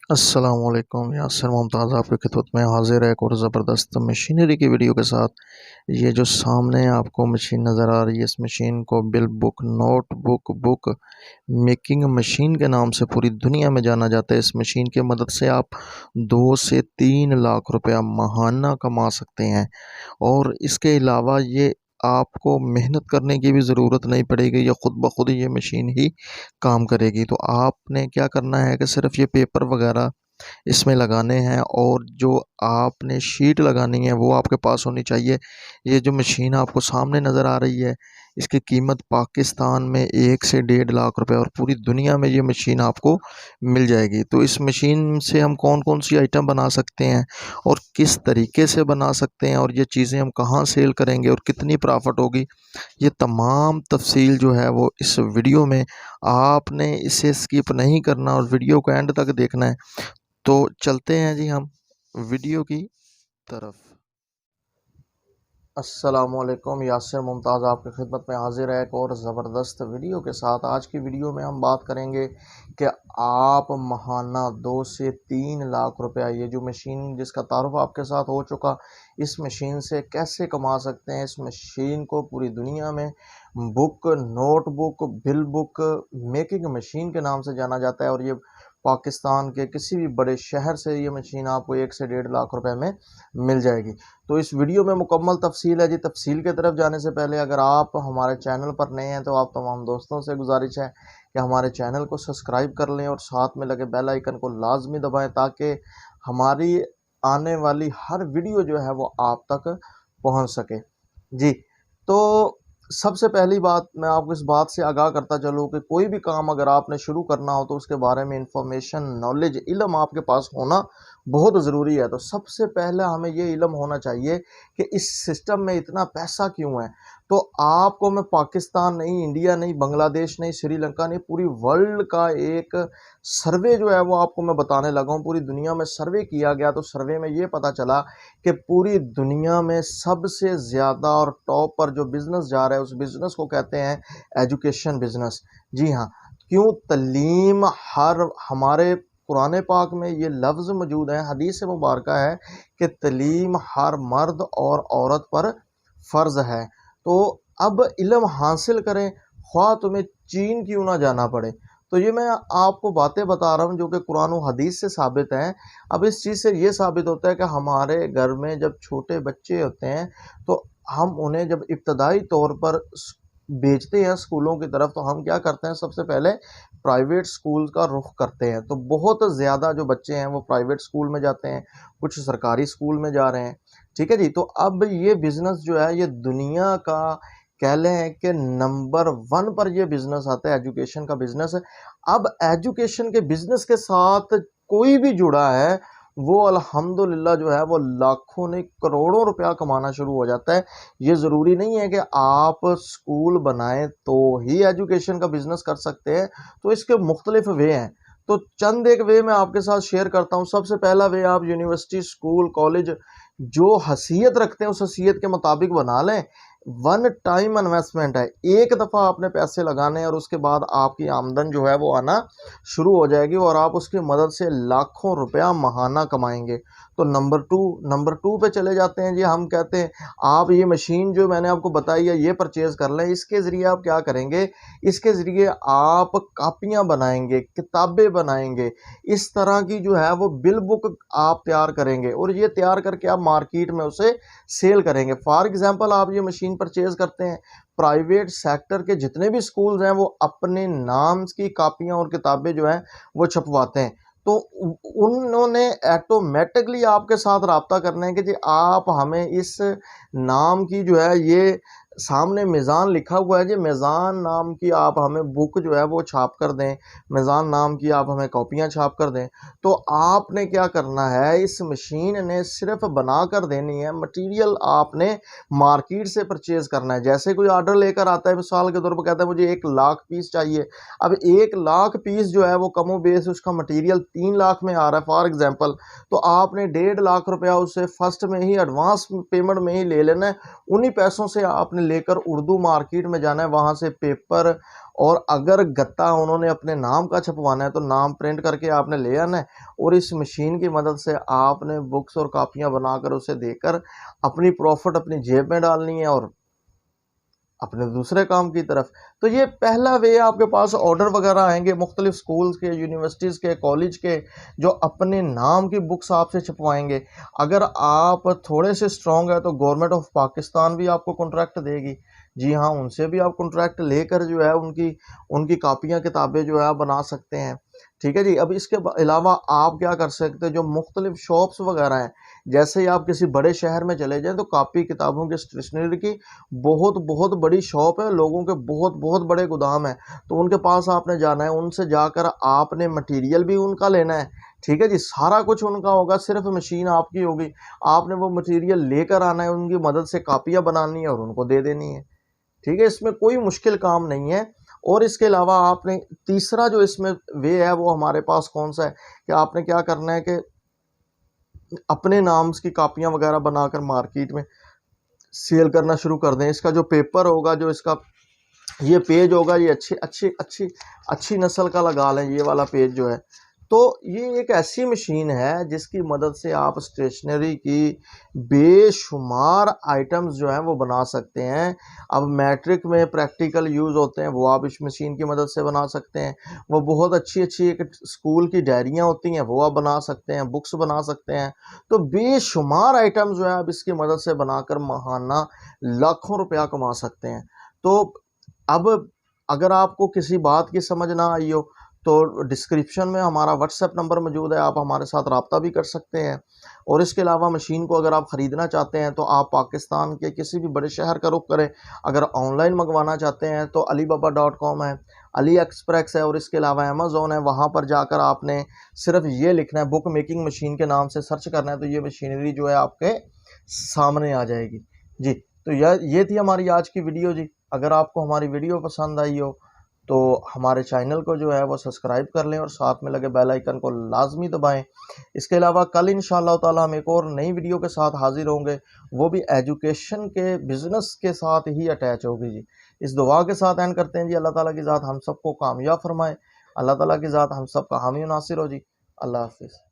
अस्सलाम वालेकुम। यासिर मुमताज़ आपकी खिदमत में हाजिर है एक और ज़बरदस्त मशीनरी की वीडियो के साथ। ये जो सामने आपको मशीन नज़र आ रही है, इस मशीन को bill book, notebook, book making machine के नाम से पूरी दुनिया में जाना जाता है। इस मशीन की मदद से आप 2 से 3 लाख रुपया माहाना कमा सकते हैं। और इसके अलावा ये आपको मेहनत करने की भी ज़रूरत नहीं पड़ेगी, या ख़ुद ब खुद ये मशीन ही काम करेगी। तो आपने क्या करना है कि सिर्फ़ ये पेपर वगैरह इसमें लगाने हैं, और जो आपने शीट लगानी है वो आपके पास होनी चाहिए। ये जो मशीन आपको सामने नज़र आ रही है, इसकी कीमत पाकिस्तान में 1 से 1.5 लाख रुपए, और पूरी दुनिया में ये मशीन आपको मिल जाएगी। तो इस मशीन से हम कौन कौन सी आइटम बना सकते हैं और किस तरीके से बना सकते हैं, और ये चीज़ें हम कहाँ सेल करेंगे और कितनी प्रॉफिट होगी, ये तमाम तफसील जो है वो इस वीडियो में आपने इसे स्किप नहीं करना और वीडियो को एंड तक देखना है। तो चलते हैं जी हम वीडियो की तरफ। अस्सलामुअलैकुम। यासिर मुमताज़ आपकी खिदमत में हाजिर है एक और ज़बरदस्त वीडियो के साथ। आज की वीडियो में हम बात करेंगे कि आप माहाना 2 से 3 लाख रुपया, ये जो मशीन जिसका तारुफ आपके साथ हो चुका, इस मशीन से कैसे कमा सकते हैं। इस मशीन को पूरी दुनिया में book, notebook, bill book making machine के नाम से जाना जाता है, और ये पाकिस्तान के किसी भी बड़े शहर से ये मशीन आपको 1 से 1.5 लाख रुपए में मिल जाएगी। तो इस वीडियो में मुकम्मल तफसील है जी। तफसील की तरफ जाने से पहले अगर आप हमारे चैनल पर नए हैं तो आप तमाम दोस्तों से गुजारिश है कि हमारे चैनल को सब्सक्राइब कर लें और साथ में लगे बेल आइकन को लाजमी दबाएं, ताकि हमारी आने वाली हर वीडियो जो है वो आप तक पहुंच सके जी। तो सबसे पहली बात, मैं आपको इस बात से आगाह करता चलूँ कि कोई भी काम अगर आपने शुरू करना हो तो उसके बारे में इंफॉर्मेशन, नॉलेज, इल्म आपके पास होना बहुत ज़रूरी है। तो सबसे पहले हमें ये इल्म होना चाहिए कि इस सिस्टम में इतना पैसा क्यों है। तो आपको मैं पाकिस्तान नहीं, इंडिया नहीं, बांग्लादेश नहीं, श्रीलंका नहीं, पूरी वर्ल्ड का एक सर्वे जो है वो आपको मैं बताने लगा हूँ। पूरी दुनिया में सर्वे किया गया, तो सर्वे में ये पता चला कि पूरी दुनिया में सबसे ज़्यादा और टॉप पर जो बिज़नेस जा रहा है, उस बिज़नेस को कहते हैं एजुकेशन बिज़नेस। जी हाँ, क्यों? तलीम हर, हमारे कुरान पाक में ये लफ्ज़ मौजूद है, हदीस मुबारक है कि तलीम हर मर्द और औरत पर फ़र्ज़ है। तो अब इल्म हासिल करें, ख्वाह तुम्हें चीन क्यों ना जाना पड़े। तो ये मैं आपको बातें बता रहा हूँ जो कि कुरान और हदीस से साबित हैं। अब इस चीज़ से ये साबित होता है कि हमारे घर में जब छोटे बच्चे होते हैं तो हम उन्हें जब इब्तदाई तौर पर भेजते हैं स्कूलों की तरफ, तो हम क्या करते हैं, सबसे पहले प्राइवेट स्कूल का रुख करते हैं। तो बहुत ज़्यादा जो बच्चे हैं वो प्राइवेट स्कूल में जाते हैं, कुछ सरकारी स्कूल में जा रहे हैं। ठीक है जी। तो अब ये बिज़नेस जो है ये दुनिया का कह लें कि नंबर 1 पर ये बिज़नेस आता है, एजुकेशन का बिज़नेस है। अब एजुकेशन के बिज़नेस के साथ कोई भी जुड़ा है वो अल्हम्दुलिल्लाह जो है वो लाखों नहीं करोड़ों रुपया कमाना शुरू हो जाता है। ये ज़रूरी नहीं है कि आप स्कूल बनाएं तो ही एजुकेशन का बिज़नेस कर सकते हैं। तो इसके मुख्तलिफ वे हैं। तो चंद एक वे मैं आपके साथ शेयर करता हूँ। सबसे पहला वे, आप यूनिवर्सिटी, स्कूल, कॉलेज जो हैसियत रखते हैं उस हैसियत के मुताबिक बना लें। वन टाइम इन्वेस्टमेंट है, एक दफ़ा आपने पैसे लगाने हैं और उसके बाद आपकी आमदन जो है वो आना शुरू हो जाएगी, और आप उसकी मदद से लाखों रुपया माहाना कमाएंगे। तो नंबर 2 पे चले जाते हैं जी। हम कहते हैं आप ये मशीन जो मैंने आपको बताई है ये परचेज़ कर लें। इसके ज़रिए आप क्या करेंगे, इसके ज़रिए आप कापियाँ बनाएंगे, किताबें बनाएंगे, इस तरह की जो है वो बिल बुक आप तैयार करेंगे, और ये तैयार करके आप मार्केट में उसे सेल करेंगे। फॉर एग्जांपल, आप ये मशीन परचेज करते हैं, प्राइवेट सेक्टर के जितने भी स्कूल्स हैं वो अपने नाम की कापियां और किताबें जो हैं वो छपवाते हैं। तो उन्होंने ऑटोमेटिकली आपके साथ राब्ता करना है कि जी आप हमें इस नाम की जो है, ये सामने मीज़ान लिखा हुआ है जी, मीज़ान नाम की आप हमें बुक जो है वो छाप कर दें, मीज़ान नाम की आप हमें कॉपियाँ छाप कर दें। तो आपने क्या करना है, इस मशीन ने सिर्फ बना कर देनी है, मटेरियल आपने मार्केट से परचेज़ करना है। जैसे कोई ऑर्डर लेकर आता है, मिसाल के तौर पर कहता है मुझे 1 लाख पीस चाहिए। अब 1 लाख पीस जो है वो कमो बेस उसका मटेरियल 3 लाख में आ रहा है फॉर एग्जांपल। तो आपने 1.5 लाख रुपया उससे फर्स्ट में ही एडवांस पेमेंट में ही ले लेना है। उन्हीं पैसों से आपने लेकर उर्दू मार्केट में जाना है, वहाँ से पेपर اور اگر گتا انہوں نے اپنے نام کا چھپوانا ہے تو نام پرنٹ کر کے آپ نے لے آنا ہے، اور اس مشین کی مدد سے آپ نے بکس اور کاپیاں بنا کر اسے دے کر اپنی پروفٹ اپنی جیب میں ڈالنی ہے اور اپنے دوسرے کام کی طرف۔ تو یہ پہلا وے، آپ کے پاس آرڈر وغیرہ آئیں گے مختلف سکولز کے، یونیورسٹیز کے، کالج کے، جو اپنے نام کی بکس آپ سے چھپوائیں گے۔ اگر آپ تھوڑے سے اسٹرانگ ہے تو گورنمنٹ آف پاکستان بھی آپ کو کنٹریکٹ دے گی، جی ہاں، ان سے بھی آپ کنٹریکٹ لے کر جو ہے ان کی کاپیاں کتابیں جو ہے بنا سکتے ہیں، ٹھیک ہے جی۔ اب اس کے علاوہ آپ کیا کر سکتے ہیں، جو مختلف شاپس وغیرہ ہیں، جیسے ہی آپ کسی بڑے شہر میں چلے جائیں تو کاپی کتابوں کی اسٹیشنری کی بہت بہت بڑی شاپ ہے، لوگوں کے بہت بہت بڑے گودام ہیں، تو ان کے پاس آپ نے جانا ہے، ان سے جا کر آپ نے مٹیریل بھی ان کا لینا ہے، ٹھیک ہے جی، سارا کچھ ان کا ہوگا، صرف مشین آپ کی ہوگی، آپ نے وہ مٹیریل لے کر آنا ہے، ان کی مدد سے کاپیاں بنانی ہے اور ان کو دے دینی ہے، ٹھیک ہے، اس میں کوئی مشکل کام نہیں ہے۔ اور اس کے علاوہ آپ نے تیسرا جو اس میں وے ہے وہ ہمارے پاس کون سا ہے، کہ آپ نے کیا کرنا ہے کہ اپنے نامز کی کاپیاں وغیرہ بنا کر مارکیٹ میں سیل کرنا شروع کر دیں۔ اس کا جو پیپر ہوگا، جو اس کا یہ پیج ہوگا، یہ اچھی نسل کا لگا لیں، یہ والا پیج جو ہے، تو یہ ایک ایسی مشین ہے جس کی مدد سے آپ اسٹیشنری کی بے شمار آئٹمز جو ہیں وہ بنا سکتے ہیں۔ اب میٹرک میں پریکٹیکل یوز ہوتے ہیں، وہ آپ اس مشین کی مدد سے بنا سکتے ہیں۔ وہ بہت اچھی ایک اسکول کی ڈائریاں ہوتی ہیں، وہ آپ بنا سکتے ہیں، بکس بنا سکتے ہیں۔ تو بے شمار آئٹمز جو ہے آپ اس کی مدد سے بنا کر ماہانہ لاکھوں روپیہ کما سکتے ہیں۔ تو اب اگر آپ کو کسی بات کی سمجھ نہ آئی ہو تو ڈسکرپشن میں ہمارا واٹس ایپ نمبر موجود ہے، آپ ہمارے ساتھ رابطہ بھی کر سکتے ہیں۔ اور اس کے علاوہ مشین کو اگر آپ خریدنا چاہتے ہیں تو آپ پاکستان کے کسی بھی بڑے شہر کا رخ کریں۔ اگر آن لائن منگوانا چاہتے ہیں تو alibaba.com ہے، علی ایکسپریس ہے، اور اس کے علاوہ امیزون ہے، وہاں پر جا کر آپ نے صرف یہ لکھنا ہے، بک میکنگ مشین کے نام سے سرچ کرنا ہے، تو یہ مشینری جو ہے آپ کے سامنے آ جائے گی جی۔ تو یہ تھی ہماری آج کی ویڈیو جی۔ اگر آپ کو ہماری ویڈیو پسند آئی ہو تو ہمارے چینل کو جو ہے وہ سبسکرائب کر لیں اور ساتھ میں لگے بیل آئیکن کو لازمی دبائیں۔ اس کے علاوہ کل انشاءاللہ تعالی ہم ایک اور نئی ویڈیو کے ساتھ حاضر ہوں گے، وہ بھی ایجوکیشن کے بزنس کے ساتھ ہی اٹیچ ہوگی جی۔ اس دعا کے ساتھ اینڈ کرتے ہیں جی، اللہ تعالیٰ کی ذات ہم سب کو کامیاب فرمائے، اللہ تعالیٰ کی ذات ہم سب کا حامی و ناصر ہو جی۔ اللہ حافظ۔